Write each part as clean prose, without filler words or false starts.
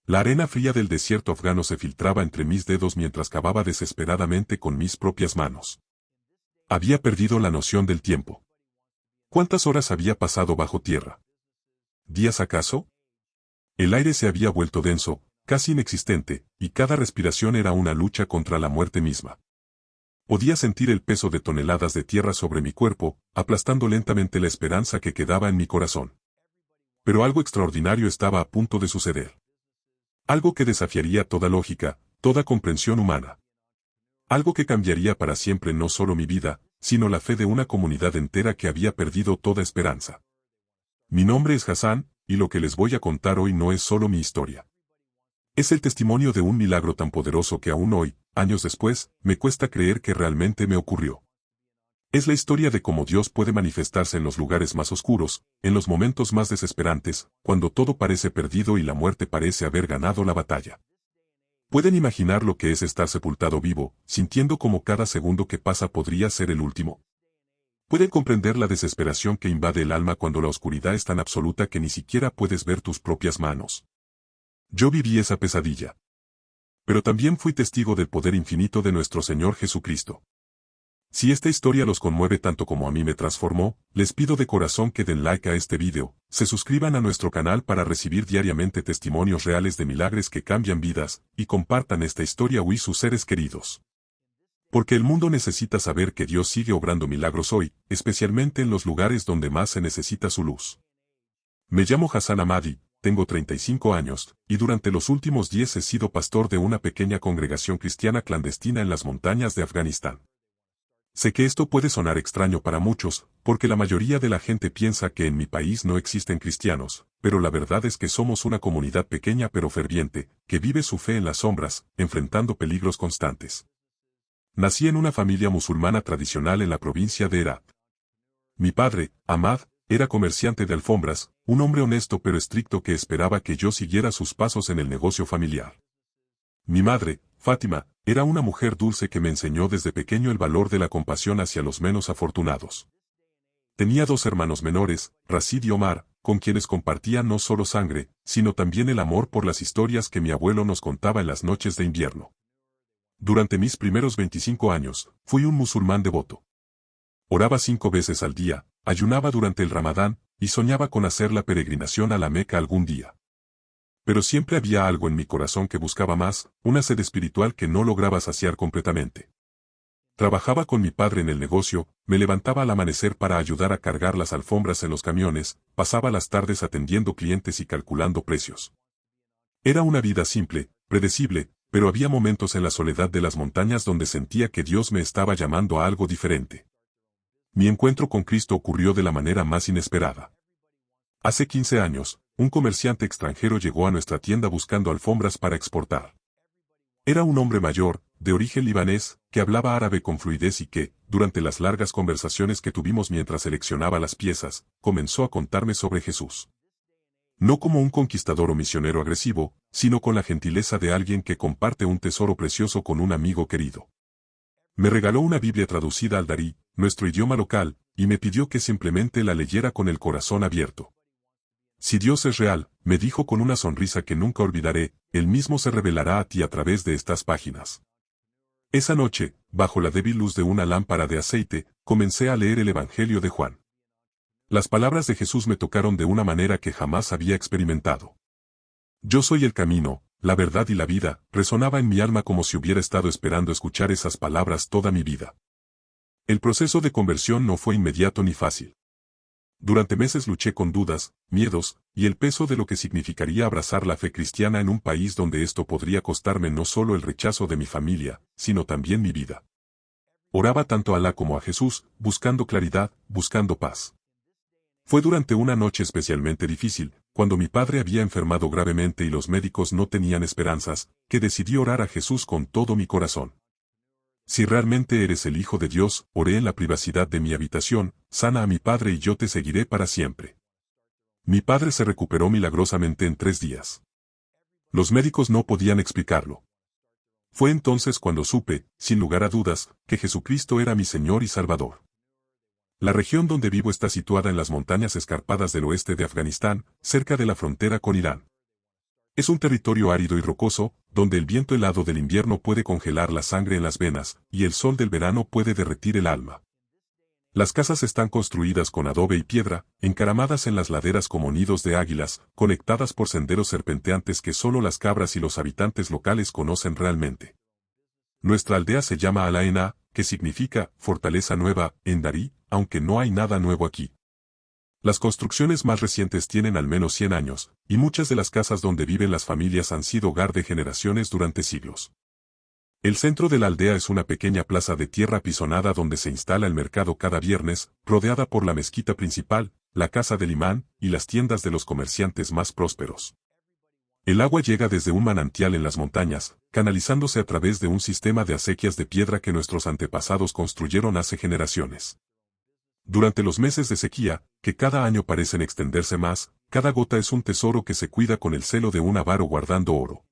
La arena fría del desierto afgano se filtraba entre mis dedos mientras cavaba desesperadamente con mis propias manos. Había perdido la noción del tiempo. ¿Cuántas horas había pasado bajo tierra? ¿Días acaso? El aire se había vuelto denso, casi inexistente, y cada respiración era una lucha contra la muerte misma. Podía sentir el peso de toneladas de tierra sobre mi cuerpo, aplastando lentamente la esperanza que quedaba en mi corazón. Pero algo extraordinario estaba a punto de suceder. Algo que desafiaría toda lógica, toda comprensión humana. Algo que cambiaría para siempre no solo mi vida, sino la fe de una comunidad entera que había perdido toda esperanza. Mi nombre es Hassan, y lo que les voy a contar hoy no es solo mi historia. Es el testimonio de un milagro tan poderoso que aún hoy, años después, me cuesta creer que realmente me ocurrió. Es la historia de cómo Dios puede manifestarse en los lugares más oscuros, en los momentos más desesperantes, cuando todo parece perdido y la muerte parece haber ganado la batalla. ¿Pueden imaginar lo que es estar sepultado vivo, sintiendo como cada segundo que pasa podría ser el último? ¿Pueden comprender la desesperación que invade el alma cuando la oscuridad es tan absoluta que ni siquiera puedes ver tus propias manos? Yo viví esa pesadilla. Pero también fui testigo del poder infinito de nuestro Señor Jesucristo. Si esta historia los conmueve tanto como a mí me transformó, les pido de corazón que den like a este video, se suscriban a nuestro canal para recibir diariamente testimonios reales de milagros que cambian vidas, y compartan esta historia y sus seres queridos. Porque el mundo necesita saber que Dios sigue obrando milagros hoy, especialmente en los lugares donde más se necesita su luz. Me llamo Hassan Ahmadi, tengo 35 años, y durante los últimos 10 he sido pastor de una pequeña congregación cristiana clandestina en las montañas de Afganistán. Sé que esto puede sonar extraño para muchos, porque la mayoría de la gente piensa que en mi país no existen cristianos, pero la verdad es que somos una comunidad pequeña pero ferviente, que vive su fe en las sombras, enfrentando peligros constantes. Nací en una familia musulmana tradicional en la provincia de Herat. Mi padre, Ahmad, era comerciante de alfombras, un hombre honesto pero estricto que esperaba que yo siguiera sus pasos en el negocio familiar. Mi madre, Fátima, era una mujer dulce que me enseñó desde pequeño el valor de la compasión hacia los menos afortunados. Tenía 2 hermanos menores, Rashid y Omar, con quienes compartía no solo sangre, sino también el amor por las historias que mi abuelo nos contaba en las noches de invierno. Durante mis primeros 25 años, fui un musulmán devoto. Oraba 5 veces al día, ayunaba durante el Ramadán, y soñaba con hacer la peregrinación a la Meca algún día. Pero siempre había algo en mi corazón que buscaba más, una sed espiritual que no lograba saciar completamente. Trabajaba con mi padre en el negocio, me levantaba al amanecer para ayudar a cargar las alfombras en los camiones, pasaba las tardes atendiendo clientes y calculando precios. Era una vida simple, predecible, pero había momentos en la soledad de las montañas donde sentía que Dios me estaba llamando a algo diferente. Mi encuentro con Cristo ocurrió de la manera más inesperada. Hace 15 años, un comerciante extranjero llegó a nuestra tienda buscando alfombras para exportar. Era un hombre mayor, de origen libanés, que hablaba árabe con fluidez y que, durante las largas conversaciones que tuvimos mientras seleccionaba las piezas, comenzó a contarme sobre Jesús. No como un conquistador o misionero agresivo, sino con la gentileza de alguien que comparte un tesoro precioso con un amigo querido. Me regaló una Biblia traducida al darí, nuestro idioma local, y me pidió que simplemente la leyera con el corazón abierto. Si Dios es real, me dijo con una sonrisa que nunca olvidaré, Él mismo se revelará a ti a través de estas páginas. Esa noche, bajo la débil luz de una lámpara de aceite, comencé a leer el Evangelio de Juan. Las palabras de Jesús me tocaron de una manera que jamás había experimentado. Yo soy el camino, la verdad y la vida, resonaba en mi alma como si hubiera estado esperando escuchar esas palabras toda mi vida. El proceso de conversión no fue inmediato ni fácil. Durante meses luché con dudas, miedos, y el peso de lo que significaría abrazar la fe cristiana en un país donde esto podría costarme no solo el rechazo de mi familia, sino también mi vida. Oraba tanto a Alá como a Jesús, buscando claridad, buscando paz. Fue durante una noche especialmente difícil, cuando mi padre había enfermado gravemente y los médicos no tenían esperanzas, que decidí orar a Jesús con todo mi corazón. Si realmente eres el Hijo de Dios, oré en la privacidad de mi habitación, sana a mi padre y yo te seguiré para siempre. Mi padre se recuperó milagrosamente en 3 días. Los médicos no podían explicarlo. Fue entonces cuando supe, sin lugar a dudas, que Jesucristo era mi Señor y Salvador. La región donde vivo está situada en las montañas escarpadas del oeste de Afganistán, cerca de la frontera con Irán. Es un territorio árido y rocoso, donde el viento helado del invierno puede congelar la sangre en las venas, y el sol del verano puede derretir el alma. Las casas están construidas con adobe y piedra, encaramadas en las laderas como nidos de águilas, conectadas por senderos serpenteantes que solo las cabras y los habitantes locales conocen realmente. Nuestra aldea se llama Alaena, que significa fortaleza nueva, en darí, aunque no hay nada nuevo aquí. Las construcciones más recientes tienen al menos 100 años, y muchas de las casas donde viven las familias han sido hogar de generaciones durante siglos. El centro de la aldea es una pequeña plaza de tierra apisonada donde se instala el mercado cada viernes, rodeada por la mezquita principal, la casa del imán, y las tiendas de los comerciantes más prósperos. El agua llega desde un manantial en las montañas, canalizándose a través de un sistema de acequias de piedra que nuestros antepasados construyeron hace generaciones. Durante los meses de sequía, que cada año parecen extenderse más, cada gota es un tesoro que se cuida con el celo de un avaro guardando oro.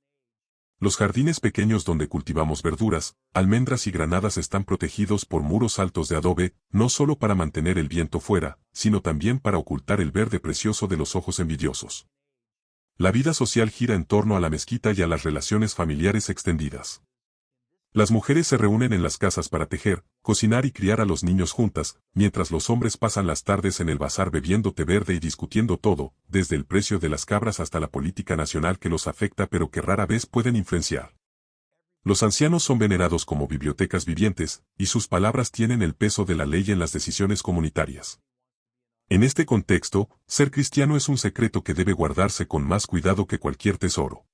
Los jardines pequeños donde cultivamos verduras, almendras y granadas están protegidos por muros altos de adobe, no solo para mantener el viento fuera, sino también para ocultar el verde precioso de los ojos envidiosos. La vida social gira en torno a la mezquita y a las relaciones familiares extendidas. Las mujeres se reúnen en las casas para tejer, cocinar y criar a los niños juntas, mientras los hombres pasan las tardes en el bazar bebiendo té verde y discutiendo todo, desde el precio de las cabras hasta la política nacional que los afecta pero que rara vez pueden influenciar. Los ancianos son venerados como bibliotecas vivientes, y sus palabras tienen el peso de la ley en las decisiones comunitarias. En este contexto, ser cristiano es un secreto que debe guardarse con más cuidado que cualquier tesoro.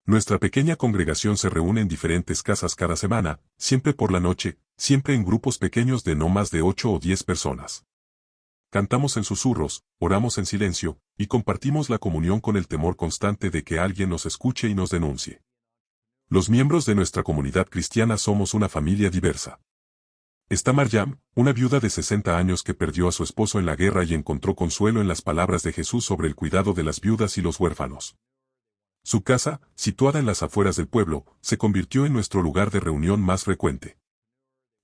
Nuestra pequeña congregación se reúne en diferentes casas cada semana, siempre por la noche, siempre en grupos pequeños de no más de 8 o 10 personas. Cantamos en susurros, oramos en silencio, y compartimos la comunión con el temor constante de que alguien nos escuche y nos denuncie. Los miembros de nuestra comunidad cristiana somos una familia diversa. Está Maryam, una viuda de 60 años que perdió a su esposo en la guerra y encontró consuelo en las palabras de Jesús sobre el cuidado de las viudas y los huérfanos. Su casa, situada en las afueras del pueblo, se convirtió en nuestro lugar de reunión más frecuente.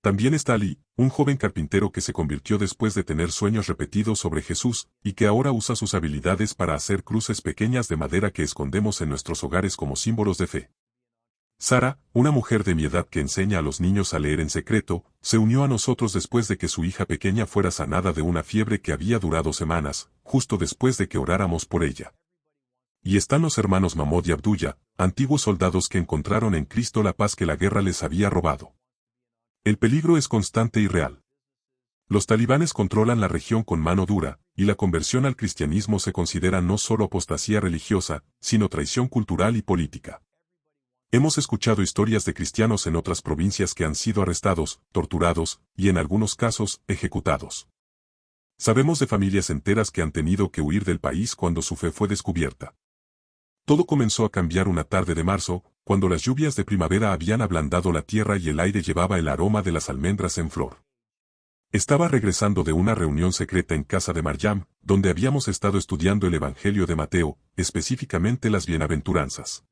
También está Ali, un joven carpintero que se convirtió después de tener sueños repetidos sobre Jesús, y que ahora usa sus habilidades para hacer cruces pequeñas de madera que escondemos en nuestros hogares como símbolos de fe. Sara, una mujer de mi edad que enseña a los niños a leer en secreto, se unió a nosotros después de que su hija pequeña fuera sanada de una fiebre que había durado semanas, justo después de que oráramos por ella. Y están los hermanos Mahmoud y Abdullah, antiguos soldados que encontraron en Cristo la paz que la guerra les había robado. El peligro es constante y real. Los talibanes controlan la región con mano dura, y la conversión al cristianismo se considera no solo apostasía religiosa, sino traición cultural y política. Hemos escuchado historias de cristianos en otras provincias que han sido arrestados, torturados, y en algunos casos, ejecutados. Sabemos de familias enteras que han tenido que huir del país cuando su fe fue descubierta. Todo comenzó a cambiar una tarde de marzo, cuando las lluvias de primavera habían ablandado la tierra y el aire llevaba el aroma de las almendras en flor. Estaba regresando de una reunión secreta en casa de Maryam, donde habíamos estado estudiando el Evangelio de Mateo, específicamente las bienaventuranzas.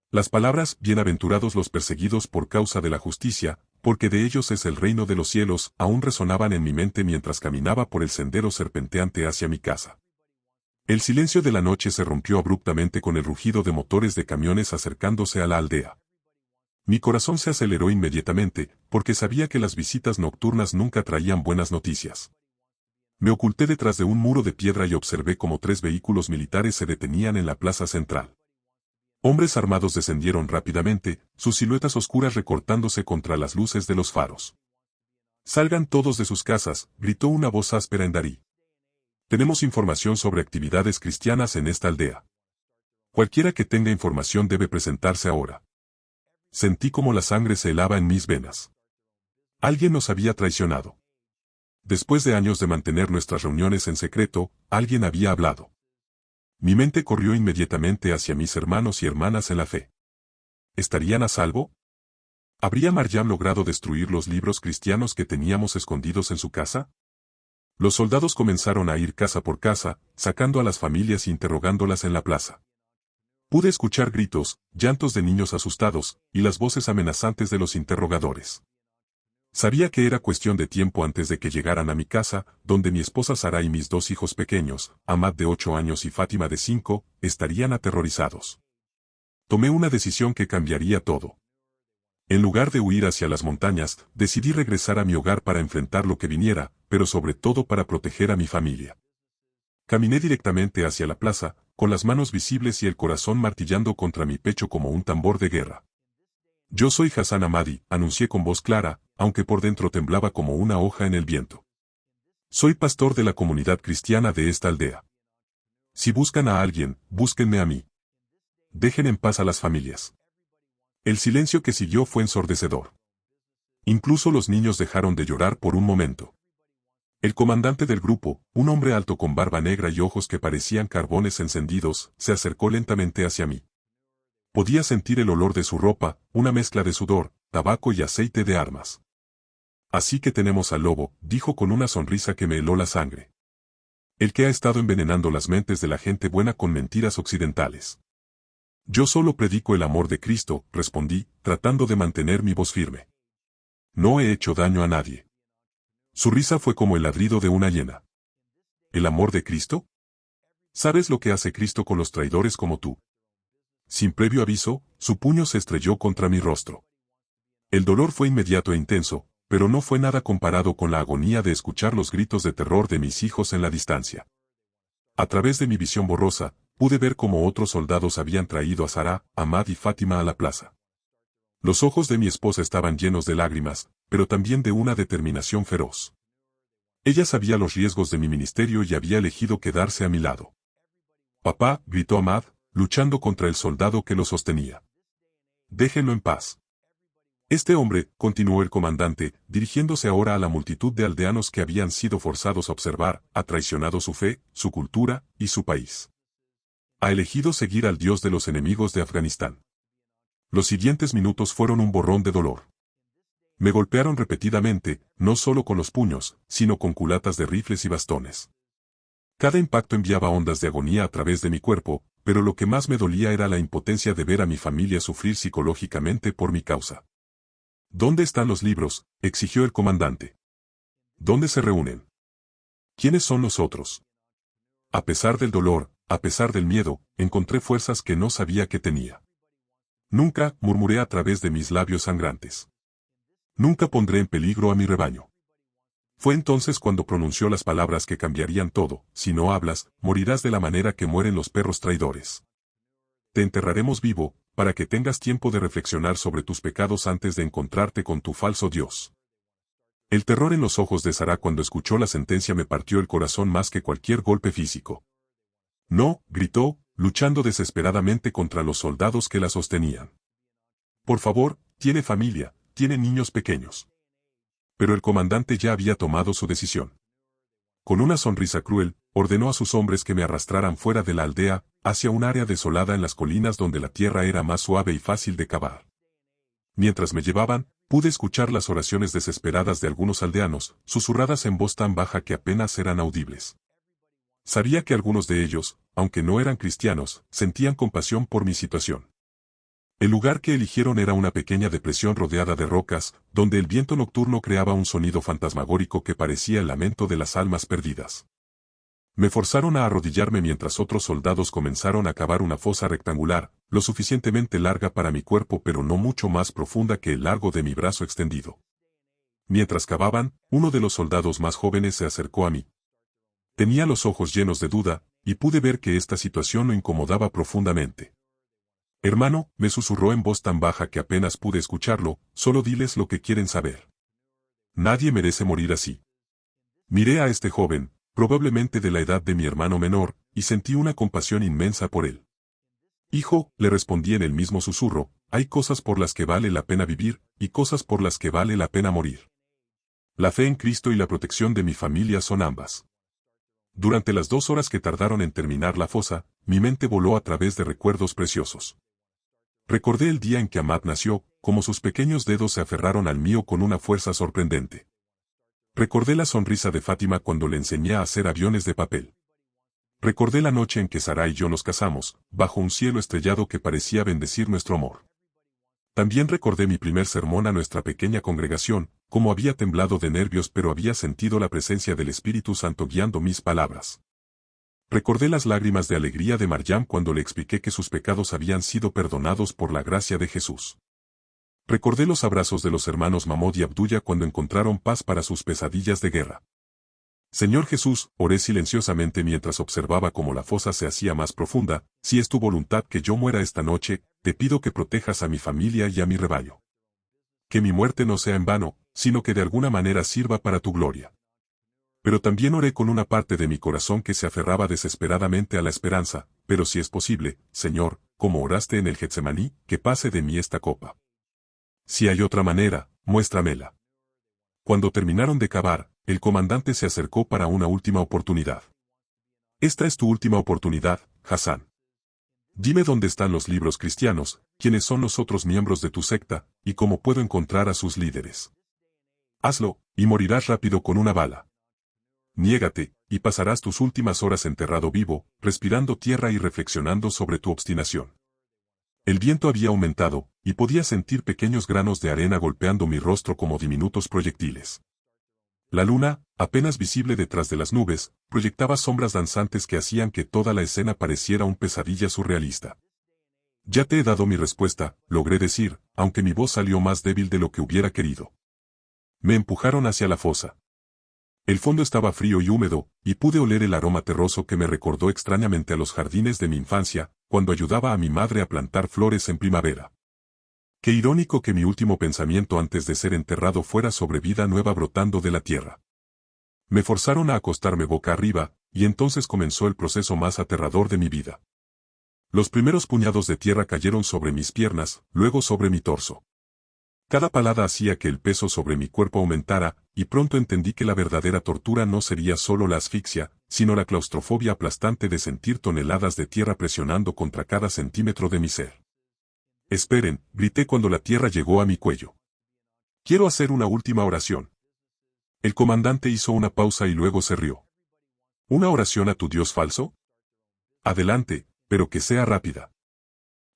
Las palabras «bienaventurados los perseguidos por causa de la justicia, porque de ellos es el reino de los cielos» aún resonaban en mi mente mientras caminaba por el sendero serpenteante hacia mi casa. El silencio de la noche se rompió abruptamente con el rugido de motores de camiones acercándose a la aldea. Mi corazón se aceleró inmediatamente, porque sabía que las visitas nocturnas nunca traían buenas noticias. Me oculté detrás de un muro de piedra y observé cómo 3 vehículos militares se detenían en la plaza central. Hombres armados descendieron rápidamente, sus siluetas oscuras recortándose contra las luces de los faros. «Salgan todos de sus casas», gritó una voz áspera en darí. «Tenemos información sobre actividades cristianas en esta aldea. Cualquiera que tenga información debe presentarse ahora». Sentí como la sangre se helaba en mis venas. Alguien nos había traicionado. Después de años de mantener nuestras reuniones en secreto, alguien había hablado. Mi mente corrió inmediatamente hacia mis hermanos y hermanas en la fe. ¿Estarían a salvo? ¿Habría Maryam logrado destruir los libros cristianos que teníamos escondidos en su casa? Los soldados comenzaron a ir casa por casa, sacando a las familias e interrogándolas en la plaza. Pude escuchar gritos, llantos de niños asustados, y las voces amenazantes de los interrogadores. Sabía que era cuestión de tiempo antes de que llegaran a mi casa, donde mi esposa Sara y mis dos hijos pequeños, Ahmad de 8 años y Fátima de 5, estarían aterrorizados. Tomé una decisión que cambiaría todo. En lugar de huir hacia las montañas, decidí regresar a mi hogar para enfrentar lo que viniera, pero sobre todo para proteger a mi familia. Caminé directamente hacia la plaza, con las manos visibles y el corazón martillando contra mi pecho como un tambor de guerra. Yo soy Hassan Ahmadi, anuncié con voz clara, aunque por dentro temblaba como una hoja en el viento. Soy pastor de la comunidad cristiana de esta aldea. Si buscan a alguien, búsquenme a mí. Dejen en paz a las familias. El silencio que siguió fue ensordecedor. Incluso los niños dejaron de llorar por un momento. El comandante del grupo, un hombre alto con barba negra y ojos que parecían carbones encendidos, se acercó lentamente hacia mí. Podía sentir el olor de su ropa, una mezcla de sudor, tabaco y aceite de armas. Así que tenemos al lobo, dijo con una sonrisa que me heló la sangre. El que ha estado envenenando las mentes de la gente buena con mentiras occidentales. Yo solo predico el amor de Cristo, respondí, tratando de mantener mi voz firme. No he hecho daño a nadie. Su risa fue como el ladrido de una hiena. ¿El amor de Cristo? ¿Sabes lo que hace Cristo con los traidores como tú? Sin previo aviso, su puño se estrelló contra mi rostro. El dolor fue inmediato e intenso, pero no fue nada comparado con la agonía de escuchar los gritos de terror de mis hijos en la distancia. A través de mi visión borrosa, pude ver cómo otros soldados habían traído a Sara, Ahmad y Fátima a la plaza. Los ojos de mi esposa estaban llenos de lágrimas, pero también de una determinación feroz. Ella sabía los riesgos de mi ministerio y había elegido quedarse a mi lado. «Papá», gritó Ahmad, luchando contra el soldado que lo sostenía. «Déjenlo en paz». Este hombre, continuó el comandante, dirigiéndose ahora a la multitud de aldeanos que habían sido forzados a observar, ha traicionado su fe, su cultura y su país. Ha elegido seguir al Dios de los enemigos de Afganistán. Los siguientes minutos fueron un borrón de dolor. Me golpearon repetidamente, no solo con los puños, sino con culatas de rifles y bastones. Cada impacto enviaba ondas de agonía a través de mi cuerpo, pero lo que más me dolía era la impotencia de ver a mi familia sufrir psicológicamente por mi causa. ¿Dónde están los libros?, exigió el comandante. ¿Dónde se reúnen? ¿Quiénes son nosotros? A pesar del dolor, a pesar del miedo, encontré fuerzas que no sabía que tenía. Nunca, murmuré a través de mis labios sangrantes. Nunca pondré en peligro a mi rebaño. Fue entonces cuando pronunció las palabras que cambiarían todo: si no hablas, morirás de la manera que mueren los perros traidores. Te enterraremos vivo, para que tengas tiempo de reflexionar sobre tus pecados antes de encontrarte con tu falso Dios. El terror en los ojos de Sara cuando escuchó la sentencia me partió el corazón más que cualquier golpe físico. No, gritó, luchando desesperadamente contra los soldados que la sostenían. Por favor, tiene familia, tiene niños pequeños. Pero el comandante ya había tomado su decisión. Con una sonrisa cruel, ordenó a sus hombres que me arrastraran fuera de la aldea, hacia un área desolada en las colinas donde la tierra era más suave y fácil de cavar. Mientras me llevaban, pude escuchar las oraciones desesperadas de algunos aldeanos, susurradas en voz tan baja que apenas eran audibles. Sabía que algunos de ellos, aunque no eran cristianos, sentían compasión por mi situación. El lugar que eligieron era una pequeña depresión rodeada de rocas, donde el viento nocturno creaba un sonido fantasmagórico que parecía el lamento de las almas perdidas. Me forzaron a arrodillarme mientras otros soldados comenzaron a cavar una fosa rectangular, lo suficientemente larga para mi cuerpo pero no mucho más profunda que el largo de mi brazo extendido. Mientras cavaban, uno de los soldados más jóvenes se acercó a mí. Tenía los ojos llenos de duda, y pude ver que esta situación lo incomodaba profundamente. «Hermano», me susurró en voz tan baja que apenas pude escucharlo, «solo diles lo que quieren saber. Nadie merece morir así». Miré a este joven, probablemente de la edad de mi hermano menor, y sentí una compasión inmensa por él. «Hijo», le respondí en el mismo susurro, «hay cosas por las que vale la pena vivir, y cosas por las que vale la pena morir. La fe en Cristo y la protección de mi familia son ambas». Durante las 2 horas que tardaron en terminar la fosa, mi mente voló a través de recuerdos preciosos. Recordé el día en que Ahmad nació, como sus pequeños dedos se aferraron al mío con una fuerza sorprendente. Recordé la sonrisa de Fátima cuando le enseñé a hacer aviones de papel. Recordé la noche en que Sara y yo nos casamos, bajo un cielo estrellado que parecía bendecir nuestro amor. También recordé mi primer sermón a nuestra pequeña congregación, cómo había temblado de nervios pero había sentido la presencia del Espíritu Santo guiando mis palabras. Recordé las lágrimas de alegría de Maryam cuando le expliqué que sus pecados habían sido perdonados por la gracia de Jesús. Recordé los abrazos de los hermanos Mahmoud y Abdullah cuando encontraron paz para sus pesadillas de guerra. Señor Jesús, oré silenciosamente mientras observaba cómo la fosa se hacía más profunda, si es tu voluntad que yo muera esta noche, te pido que protejas a mi familia y a mi rebaño. Que mi muerte no sea en vano, sino que de alguna manera sirva para tu gloria. Pero también oré con una parte de mi corazón que se aferraba desesperadamente a la esperanza, pero si es posible, Señor, como oraste en el Getsemaní, que pase de mí esta copa. Si hay otra manera, muéstramela. Cuando terminaron de cavar, el comandante se acercó para una última oportunidad. Esta es tu última oportunidad, Hassan. Dime dónde están los libros cristianos, quiénes son los otros miembros de tu secta, y cómo puedo encontrar a sus líderes. Hazlo, y morirás rápido con una bala. Niégate, y pasarás tus últimas horas enterrado vivo, respirando tierra y reflexionando sobre tu obstinación. El viento había aumentado, y podía sentir pequeños granos de arena golpeando mi rostro como diminutos proyectiles. La luna, apenas visible detrás de las nubes, proyectaba sombras danzantes que hacían que toda la escena pareciera una pesadilla surrealista. Ya te he dado mi respuesta, logré decir, aunque mi voz salió más débil de lo que hubiera querido. Me empujaron hacia la fosa. El fondo estaba frío y húmedo, y pude oler el aroma terroso que me recordó extrañamente a los jardines de mi infancia, cuando ayudaba a mi madre a plantar flores en primavera. Qué irónico que mi último pensamiento antes de ser enterrado fuera sobre vida nueva brotando de la tierra. Me forzaron a acostarme boca arriba, y entonces comenzó el proceso más aterrador de mi vida. Los primeros puñados de tierra cayeron sobre mis piernas, luego sobre mi torso. Cada palada hacía que el peso sobre mi cuerpo aumentara, y pronto entendí que la verdadera tortura no sería solo la asfixia, sino la claustrofobia aplastante de sentir toneladas de tierra presionando contra cada centímetro de mi ser. Esperen, grité cuando la tierra llegó a mi cuello. Quiero hacer una última oración. El comandante hizo una pausa y luego se rió. ¿Una oración a tu Dios falso? Adelante, pero que sea rápida.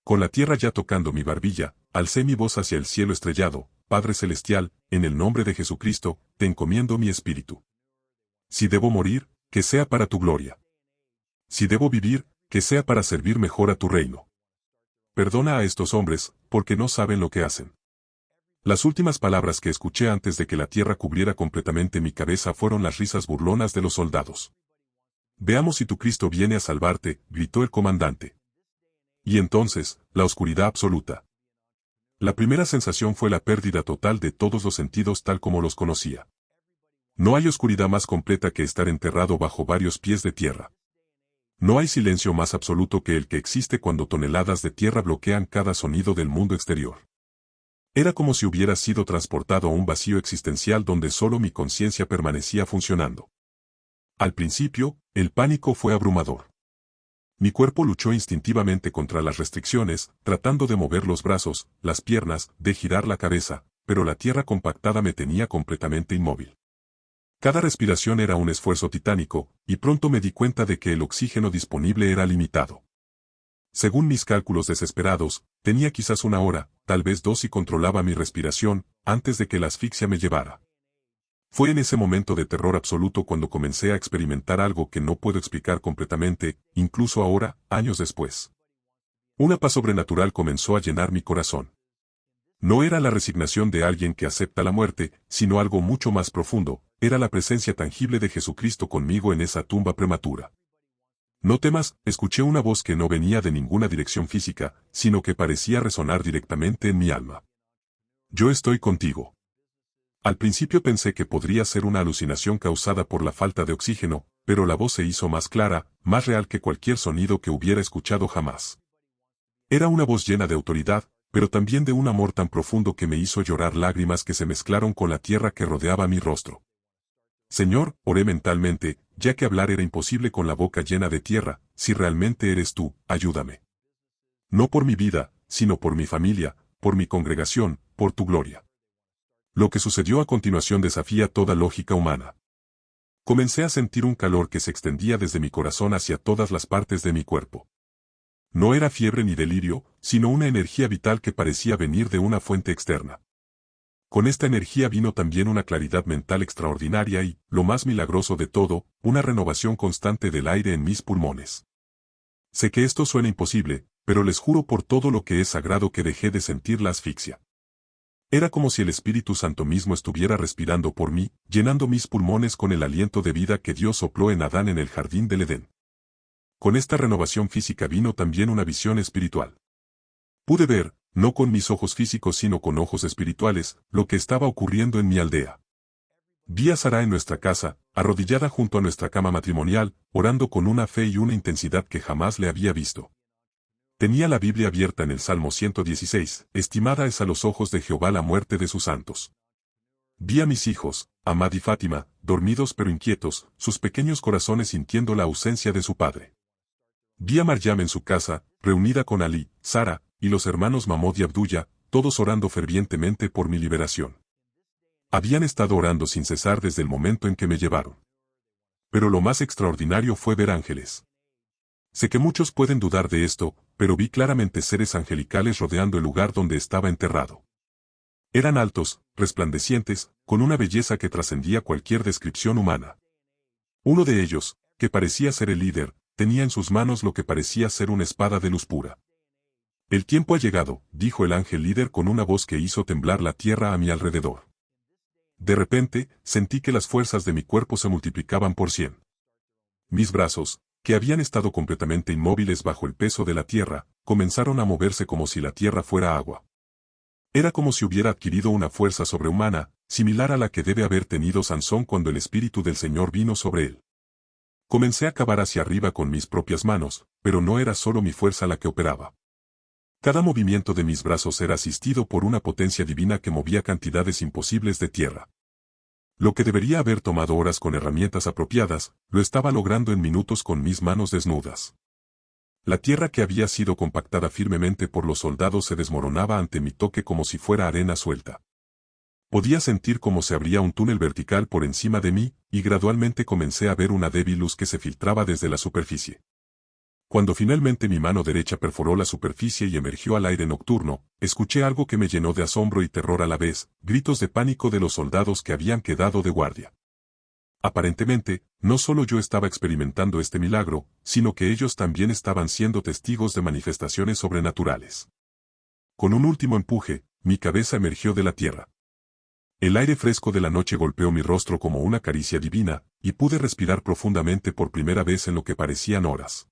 Con la tierra ya tocando mi barbilla, alcé mi voz hacia el cielo estrellado, Padre Celestial, en el nombre de Jesucristo, te encomiendo mi espíritu. Si debo morir, que sea para tu gloria. Si debo vivir, que sea para servir mejor a tu reino. Perdona a estos hombres, porque no saben lo que hacen. Las últimas palabras que escuché antes de que la tierra cubriera completamente mi cabeza fueron las risas burlonas de los soldados. Veamos si tu Cristo viene a salvarte, gritó el comandante. Y entonces, la oscuridad absoluta. La primera sensación fue la pérdida total de todos los sentidos tal como los conocía. No hay oscuridad más completa que estar enterrado bajo varios pies de tierra. No hay silencio más absoluto que el que existe cuando toneladas de tierra bloquean cada sonido del mundo exterior. Era como si hubiera sido transportado a un vacío existencial donde solo mi conciencia permanecía funcionando. Al principio, el pánico fue abrumador. Mi cuerpo luchó instintivamente contra las restricciones, tratando de mover los brazos, las piernas, de girar la cabeza, pero la tierra compactada me tenía completamente inmóvil. Cada respiración era un esfuerzo titánico, y pronto me di cuenta de que el oxígeno disponible era limitado. Según mis cálculos desesperados, tenía quizás una hora, tal vez dos y controlaba mi respiración, antes de que la asfixia me llevara. Fue en ese momento de terror absoluto cuando comencé a experimentar algo que no puedo explicar completamente, incluso ahora, años después. Una paz sobrenatural comenzó a llenar mi corazón. No era la resignación de alguien que acepta la muerte, sino algo mucho más profundo, era la presencia tangible de Jesucristo conmigo en esa tumba prematura. No temas, escuché una voz que no venía de ninguna dirección física, sino que parecía resonar directamente en mi alma. Yo estoy contigo. Al principio pensé que podría ser una alucinación causada por la falta de oxígeno, pero la voz se hizo más clara, más real que cualquier sonido que hubiera escuchado jamás. Era una voz llena de autoridad, pero también de un amor tan profundo que me hizo llorar lágrimas que se mezclaron con la tierra que rodeaba mi rostro. Señor, oré mentalmente, ya que hablar era imposible con la boca llena de tierra, si realmente eres tú, ayúdame. No por mi vida, sino por mi familia, por mi congregación, por tu gloria. Lo que sucedió a continuación desafía toda lógica humana. Comencé a sentir un calor que se extendía desde mi corazón hacia todas las partes de mi cuerpo. No era fiebre ni delirio, sino una energía vital que parecía venir de una fuente externa. Con esta energía vino también una claridad mental extraordinaria y, lo más milagroso de todo, una renovación constante del aire en mis pulmones. Sé que esto suena imposible, pero les juro por todo lo que es sagrado que dejé de sentir la asfixia. Era como si el Espíritu Santo mismo estuviera respirando por mí, llenando mis pulmones con el aliento de vida que Dios sopló en Adán en el jardín del Edén. Con esta renovación física vino también una visión espiritual. Pude ver, no con mis ojos físicos sino con ojos espirituales, lo que estaba ocurriendo en mi aldea. Vi a Sara en nuestra casa, arrodillada junto a nuestra cama matrimonial, orando con una fe y una intensidad que jamás le había visto. Tenía la Biblia abierta en el Salmo 116, estimada es a los ojos de Jehová la muerte de sus santos. Vi a mis hijos, Amad y Fátima, dormidos pero inquietos, sus pequeños corazones sintiendo la ausencia de su padre. Vi a Maryam en su casa, reunida con Ali, Sara, y los hermanos Mahmud y Abdullah, todos orando fervientemente por mi liberación. Habían estado orando sin cesar desde el momento en que me llevaron. Pero lo más extraordinario fue ver ángeles. Sé que muchos pueden dudar de esto, pero vi claramente seres angelicales rodeando el lugar donde estaba enterrado. Eran altos, resplandecientes, con una belleza que trascendía cualquier descripción humana. Uno de ellos, que parecía ser el líder, tenía en sus manos lo que parecía ser una espada de luz pura. El tiempo ha llegado, dijo el ángel líder con una voz que hizo temblar la tierra a mi alrededor. De repente, sentí que las fuerzas de mi cuerpo se multiplicaban por 100. Mis brazos, que habían estado completamente inmóviles bajo el peso de la tierra, comenzaron a moverse como si la tierra fuera agua. Era como si hubiera adquirido una fuerza sobrehumana, similar a la que debe haber tenido Sansón cuando el Espíritu del Señor vino sobre él. Comencé a cavar hacia arriba con mis propias manos, pero no era solo mi fuerza la que operaba. Cada movimiento de mis brazos era asistido por una potencia divina que movía cantidades imposibles de tierra. Lo que debería haber tomado horas con herramientas apropiadas, lo estaba logrando en minutos con mis manos desnudas. La tierra que había sido compactada firmemente por los soldados se desmoronaba ante mi toque como si fuera arena suelta. Podía sentir cómo se abría un túnel vertical por encima de mí, y gradualmente comencé a ver una débil luz que se filtraba desde la superficie. Cuando finalmente mi mano derecha perforó la superficie y emergió al aire nocturno, escuché algo que me llenó de asombro y terror a la vez, gritos de pánico de los soldados que habían quedado de guardia. Aparentemente, no solo yo estaba experimentando este milagro, sino que ellos también estaban siendo testigos de manifestaciones sobrenaturales. Con un último empuje, mi cabeza emergió de la tierra. El aire fresco de la noche golpeó mi rostro como una caricia divina, y pude respirar profundamente por primera vez en lo que parecían horas.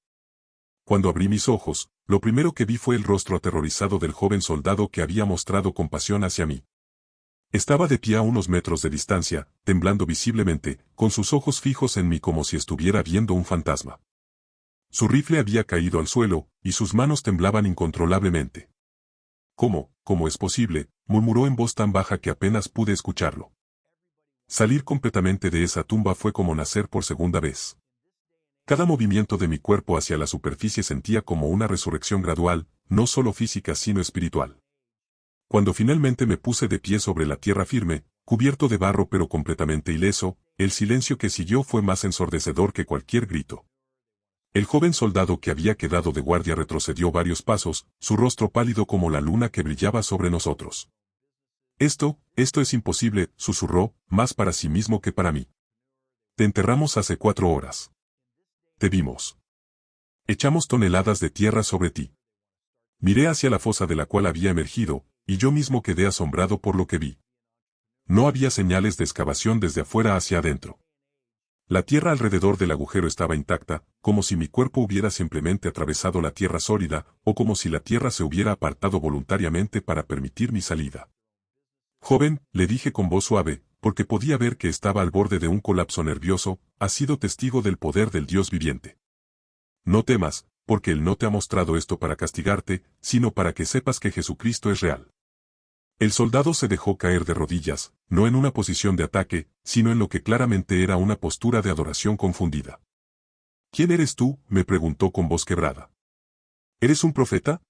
Cuando abrí mis ojos, lo primero que vi fue el rostro aterrorizado del joven soldado que había mostrado compasión hacia mí. Estaba de pie a unos metros de distancia, temblando visiblemente, con sus ojos fijos en mí como si estuviera viendo un fantasma. Su rifle había caído al suelo, y sus manos temblaban incontrolablemente. ¿Cómo es posible?, murmuró en voz tan baja que apenas pude escucharlo. Salir completamente de esa tumba fue como nacer por segunda vez. Cada movimiento de mi cuerpo hacia la superficie sentía como una resurrección gradual, no solo física sino espiritual. Cuando finalmente me puse de pie sobre la tierra firme, cubierto de barro pero completamente ileso, el silencio que siguió fue más ensordecedor que cualquier grito. El joven soldado que había quedado de guardia retrocedió varios pasos, su rostro pálido como la luna que brillaba sobre nosotros. Esto es imposible, susurró, más para sí mismo que para mí. Te enterramos hace 4 horas. Te vimos. Echamos toneladas de tierra sobre ti. Miré hacia la fosa de la cual había emergido, y yo mismo quedé asombrado por lo que vi. No había señales de excavación desde afuera hacia adentro. La tierra alrededor del agujero estaba intacta, como si mi cuerpo hubiera simplemente atravesado la tierra sólida, o como si la tierra se hubiera apartado voluntariamente para permitir mi salida. Joven, le dije con voz suave, porque podía ver que estaba al borde de un colapso nervioso, has sido testigo del poder del Dios viviente. No temas, porque Él no te ha mostrado esto para castigarte, sino para que sepas que Jesucristo es real. El soldado se dejó caer de rodillas, no en una posición de ataque, sino en lo que claramente era una postura de adoración confundida. ¿Quién eres tú?, me preguntó con voz quebrada. ¿Eres un profeta?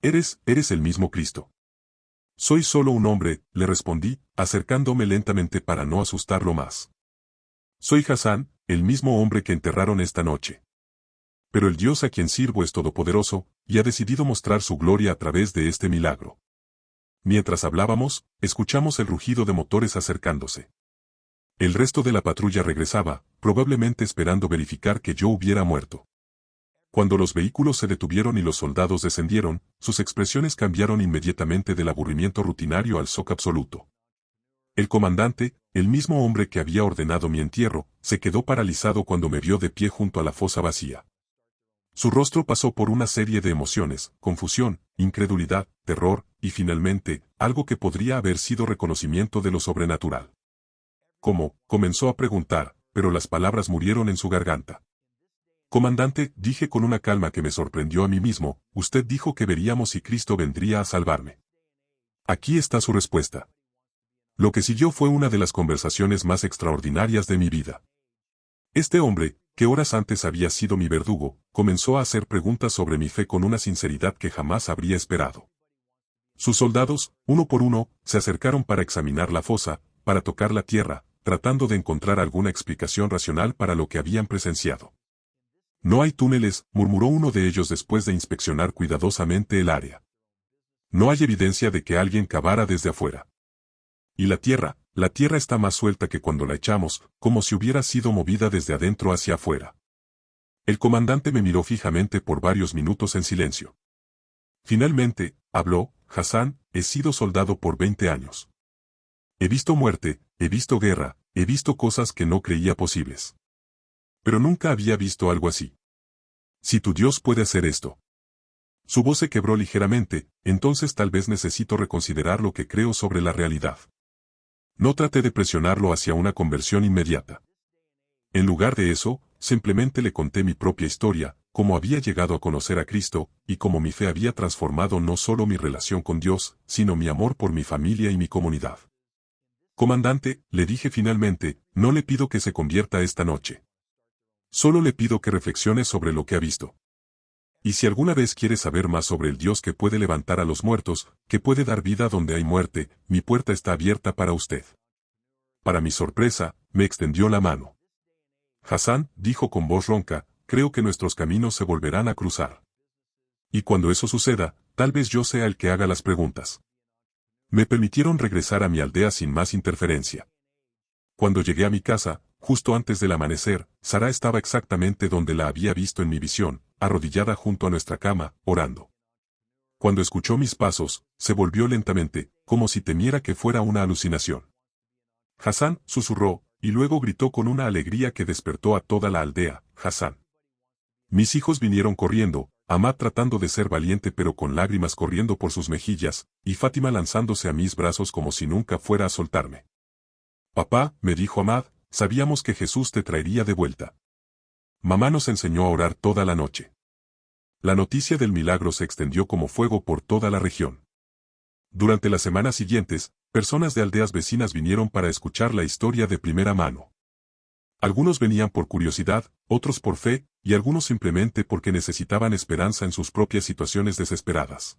Eres el mismo Cristo. Soy solo un hombre, le respondí, acercándome lentamente para no asustarlo más. Soy Hassan, el mismo hombre que enterraron esta noche. Pero el Dios a quien sirvo es todopoderoso, y ha decidido mostrar su gloria a través de este milagro. Mientras hablábamos, escuchamos el rugido de motores acercándose. El resto de la patrulla regresaba, probablemente esperando verificar que yo hubiera muerto. Cuando los vehículos se detuvieron y los soldados descendieron, sus expresiones cambiaron inmediatamente del aburrimiento rutinario al shock absoluto. El comandante, el mismo hombre que había ordenado mi entierro, se quedó paralizado cuando me vio de pie junto a la fosa vacía. Su rostro pasó por una serie de emociones, confusión, incredulidad, terror, y finalmente, algo que podría haber sido reconocimiento de lo sobrenatural. ¿Cómo? Comenzó a preguntar, pero las palabras murieron en su garganta. Comandante, dije con una calma que me sorprendió a mí mismo, usted dijo que veríamos si Cristo vendría a salvarme. Aquí está su respuesta. Lo que siguió fue una de las conversaciones más extraordinarias de mi vida. Este hombre, que horas antes había sido mi verdugo, comenzó a hacer preguntas sobre mi fe con una sinceridad que jamás habría esperado. Sus soldados, uno por uno, se acercaron para examinar la fosa, para tocar la tierra, tratando de encontrar alguna explicación racional para lo que habían presenciado. No hay túneles, murmuró uno de ellos después de inspeccionar cuidadosamente el área. No hay evidencia de que alguien cavara desde afuera. Y la tierra está más suelta que cuando la echamos, como si hubiera sido movida desde adentro hacia afuera. El comandante me miró fijamente por varios minutos en silencio. Finalmente, habló, Hassan, he sido soldado por 20 años. He visto muerte, he visto guerra, he visto cosas que no creía posibles. Pero nunca había visto algo así. Si tu Dios puede hacer esto. Su voz se quebró ligeramente, entonces tal vez necesito reconsiderar lo que creo sobre la realidad. No traté de presionarlo hacia una conversión inmediata. En lugar de eso, simplemente le conté mi propia historia, cómo había llegado a conocer a Cristo, y cómo mi fe había transformado no solo mi relación con Dios, sino mi amor por mi familia y mi comunidad. Comandante, le dije finalmente, no le pido que se convierta esta noche. Solo le pido que reflexione sobre lo que ha visto. Y si alguna vez quiere saber más sobre el Dios que puede levantar a los muertos, que puede dar vida donde hay muerte, mi puerta está abierta para usted. Para mi sorpresa, me extendió la mano. Hassan, dijo con voz ronca, creo que nuestros caminos se volverán a cruzar. Y cuando eso suceda, tal vez yo sea el que haga las preguntas. Me permitieron regresar a mi aldea sin más interferencia. Cuando llegué a mi casa, justo antes del amanecer, Sara estaba exactamente donde la había visto en mi visión, arrodillada junto a nuestra cama, orando. Cuando escuchó mis pasos, se volvió lentamente, como si temiera que fuera una alucinación. Hassan, susurró, y luego gritó con una alegría que despertó a toda la aldea, Hassan. Mis hijos vinieron corriendo, Ahmad tratando de ser valiente pero con lágrimas corriendo por sus mejillas, y Fátima lanzándose a mis brazos como si nunca fuera a soltarme. Papá, me dijo Ahmad, sabíamos que Jesús te traería de vuelta. Mamá nos enseñó a orar toda la noche. La noticia del milagro se extendió como fuego por toda la región. Durante las semanas siguientes, personas de aldeas vecinas vinieron para escuchar la historia de primera mano. Algunos venían por curiosidad, otros por fe, y algunos simplemente porque necesitaban esperanza en sus propias situaciones desesperadas.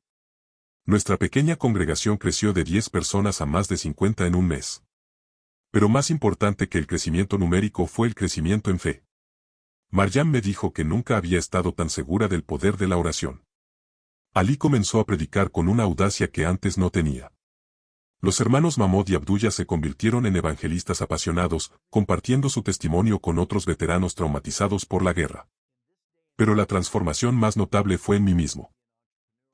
Nuestra pequeña congregación creció de 10 personas a más de 50 en un mes. Pero más importante que el crecimiento numérico fue el crecimiento en fe. Maryam me dijo que nunca había estado tan segura del poder de la oración. Ali comenzó a predicar con una audacia que antes no tenía. Los hermanos Mahmoud y Abdullah se convirtieron en evangelistas apasionados, compartiendo su testimonio con otros veteranos traumatizados por la guerra. Pero la transformación más notable fue en mí mismo.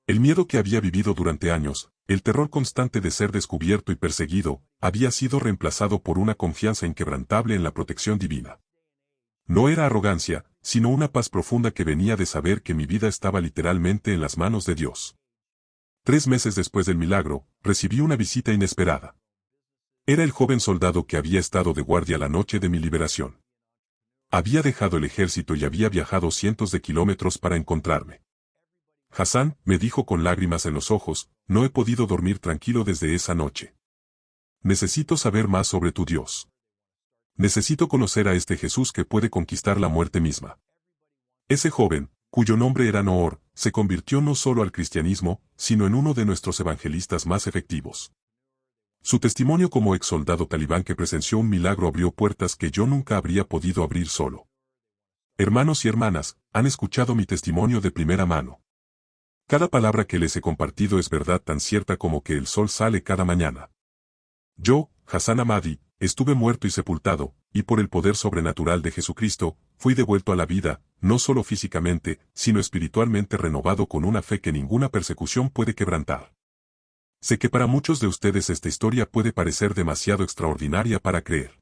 El miedo que había vivido durante años, el terror constante de ser descubierto y perseguido, había sido reemplazado por una confianza inquebrantable en la protección divina. No era arrogancia, sino una paz profunda que venía de saber que mi vida estaba literalmente en las manos de Dios. 3 meses después del milagro, recibí una visita inesperada. Era el joven soldado que había estado de guardia la noche de mi liberación. Había dejado el ejército y había viajado cientos de kilómetros para encontrarme. Hassan, me dijo con lágrimas en los ojos, no he podido dormir tranquilo desde esa noche. Necesito saber más sobre tu Dios. Necesito conocer a este Jesús que puede conquistar la muerte misma. Ese joven, cuyo nombre era Noor, se convirtió no solo al cristianismo, sino en uno de nuestros evangelistas más efectivos. Su testimonio como ex soldado talibán que presenció un milagro abrió puertas que yo nunca habría podido abrir solo. hermanos y hermanas, han escuchado mi testimonio de primera mano. Cada palabra que les he compartido es verdad tan cierta como que el sol sale cada mañana. Yo, Hassan Ahmadi, estuve muerto y sepultado, y por el poder sobrenatural de Jesucristo, fui devuelto a la vida, no solo físicamente, sino espiritualmente renovado con una fe que ninguna persecución puede quebrantar. Sé que para muchos de ustedes esta historia puede parecer demasiado extraordinaria para creer.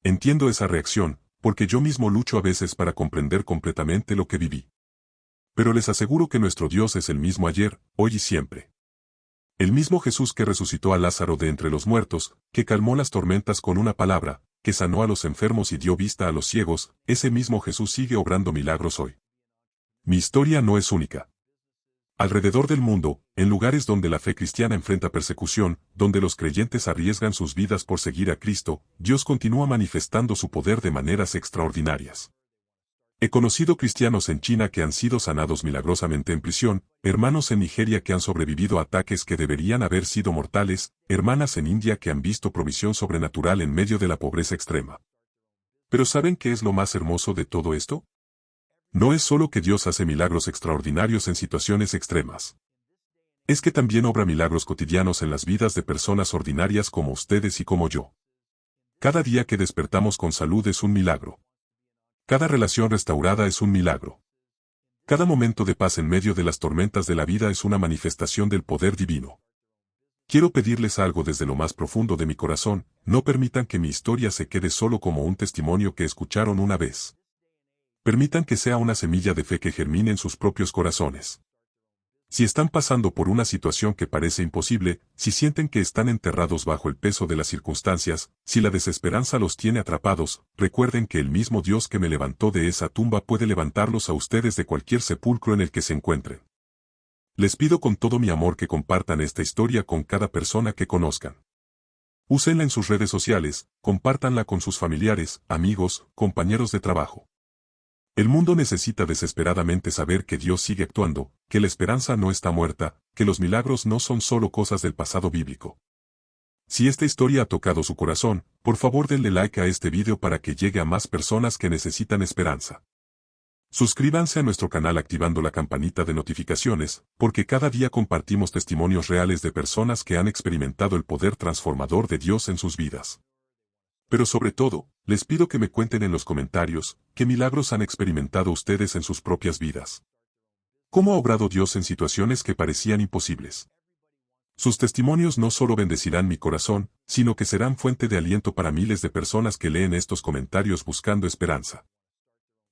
Entiendo esa reacción, porque yo mismo lucho a veces para comprender completamente lo que viví. Pero les aseguro que nuestro Dios es el mismo ayer, hoy y siempre. El mismo Jesús que resucitó a Lázaro de entre los muertos, que calmó las tormentas con una palabra, que sanó a los enfermos y dio vista a los ciegos, ese mismo Jesús sigue obrando milagros hoy. Mi historia no es única. Alrededor del mundo, en lugares donde la fe cristiana enfrenta persecución, donde los creyentes arriesgan sus vidas por seguir a Cristo, Dios continúa manifestando su poder de maneras extraordinarias. He conocido cristianos en China que han sido sanados milagrosamente en prisión, hermanos en Nigeria que han sobrevivido a ataques que deberían haber sido mortales, hermanas en India que han visto provisión sobrenatural en medio de la pobreza extrema. Pero ¿saben qué es lo más hermoso de todo esto? No es solo que Dios hace milagros extraordinarios en situaciones extremas. Es que también obra milagros cotidianos en las vidas de personas ordinarias como ustedes y como yo. Cada día que despertamos con salud es un milagro. Cada relación restaurada es un milagro. Cada momento de paz en medio de las tormentas de la vida es una manifestación del poder divino. Quiero pedirles algo desde lo más profundo de mi corazón, no permitan que mi historia se quede solo como un testimonio que escucharon una vez. Permitan que sea una semilla de fe que germine en sus propios corazones. Si están pasando por una situación que parece imposible, si sienten que están enterrados bajo el peso de las circunstancias, si la desesperanza los tiene atrapados, recuerden que el mismo Dios que me levantó de esa tumba puede levantarlos a ustedes de cualquier sepulcro en el que se encuentren. Les pido con todo mi amor que compartan esta historia con cada persona que conozcan. Úsenla en sus redes sociales, compártanla con sus familiares, amigos, compañeros de trabajo. El mundo necesita desesperadamente saber que Dios sigue actuando, que la esperanza no está muerta, que los milagros no son solo cosas del pasado bíblico. Si esta historia ha tocado su corazón, por favor denle like a este video para que llegue a más personas que necesitan esperanza. Suscríbanse a nuestro canal activando la campanita de notificaciones, porque cada día compartimos testimonios reales de personas que han experimentado el poder transformador de Dios en sus vidas. Pero sobre todo, les pido que me cuenten en los comentarios, qué milagros han experimentado ustedes en sus propias vidas. ¿Cómo ha obrado Dios en situaciones que parecían imposibles? Sus testimonios no solo bendecirán mi corazón, sino que serán fuente de aliento para miles de personas que leen estos comentarios buscando esperanza.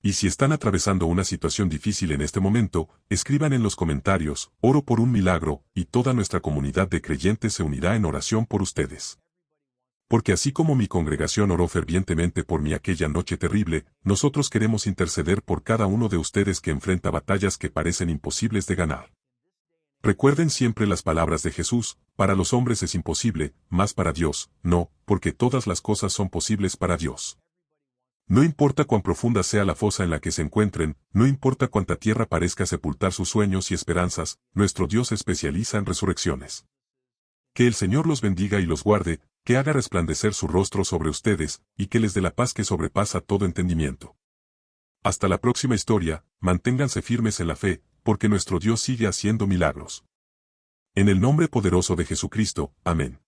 Y si están atravesando una situación difícil en este momento, escriban en los comentarios, oro por un milagro, y toda nuestra comunidad de creyentes se unirá en oración por ustedes. Porque así como mi congregación oró fervientemente por mí aquella noche terrible, nosotros queremos interceder por cada uno de ustedes que enfrenta batallas que parecen imposibles de ganar. Recuerden siempre las palabras de Jesús, para los hombres es imposible, mas para Dios, no, porque todas las cosas son posibles para Dios. No importa cuán profunda sea la fosa en la que se encuentren, no importa cuánta tierra parezca sepultar sus sueños y esperanzas, nuestro Dios se especializa en resurrecciones. Que el Señor los bendiga y los guarde, que haga resplandecer su rostro sobre ustedes, y que les dé la paz que sobrepasa todo entendimiento. Hasta la próxima historia, manténganse firmes en la fe, porque nuestro Dios sigue haciendo milagros. En el nombre poderoso de Jesucristo, amén.